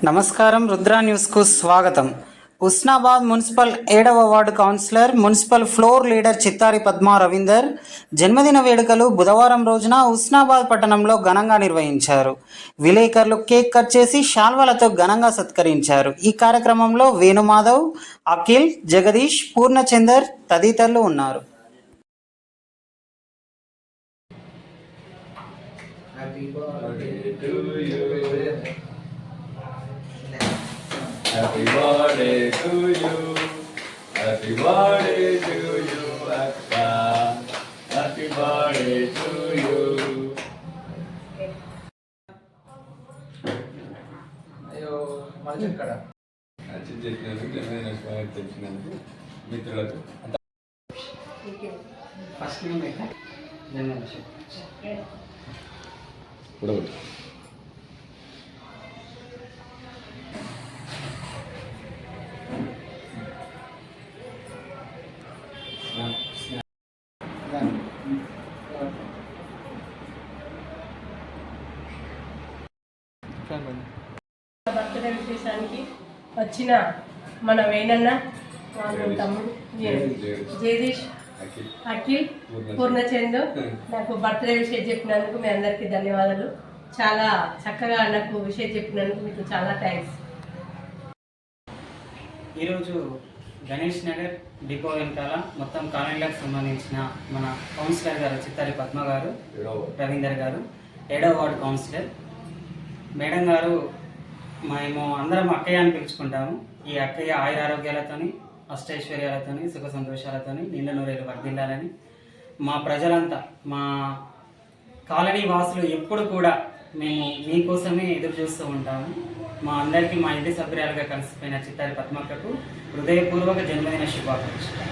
నమస్కారం, రుద్ర న్యూస్కు స్వాగతం. హుస్నాబాద్ మున్సిపల్ 7వ ward councillor, municipal floor leader Chittari Padma Ravinder జన్మదిన వేడుకలు బుధవారం రోజున హుస్నాబాద్ పట్టణంలో ఘనంగా నిర్వహించారు. విలేకరులు కేక్ కట్ చేసి శాల్వాలతో ఘనంగా సత్కరించారు. ఈ కార్యక్రమంలో వేణుమాధవ్, అఖిల్, జగదీష్, పూర్ణచందర్ తదితరులు ఉన్నారు. Happy birthday to you. Happy birthday to you, Akka. Happy birthday to you. అయ్యో మళ్ళీ ఎక్కడ మంచి చేసినందుకు జన్మదిన శుభాకాంక్షలు తెలిసినందుకు మిత్రులకు ఫస్ట్ జన్మదిన కూడా బర్త్డే విశేషానికి వచ్చిన మన వేణన్న, వాళ్ళ తమ్ముడు జగదీష్, అఖిల్, పూర్ణచంద్ నాకు బర్త్డే విషయం చెప్పినందుకు మీ అందరికీ ధన్యవాదాలు. చాలా చక్కగా నాకు విషయం చెప్పినందుకు మీకు చాలా థ్యాంక్స్. ఈరోజు గణేష్ నగర్ డిపో వెనకాల మొత్తం కాలనీలకు సంబంధించిన మన కౌన్సిలర్ గారు చిత్తారి పద్మ గారు, రవీందర్ గారు 7వ వార్డు కౌన్సిలర్ మేడం గారు, మేము అందరం అక్కయ్య అని పిలుచుకుంటాము. ఈ అక్కయ్య ఆయురారోగ్యాలతోని, అష్టైశ్వర్యాలతోని, సుఖ సంతోషాలతోని నిండు నూరేళ్ళు వర్ధిల్లాలని, మా ప్రజలంతా, మా కాలనీ వాసులు ఎప్పుడు కూడా మేము మీకోసమే ఎదురు చూస్తూ ఉంటాము. మా అందరికీ మా ఇంటి సభ్యురాలుగా కలిసిపోయిన చిత్తారి పద్మక్కకు హృదయపూర్వక జన్మదిన శుభాకాంక్షలు.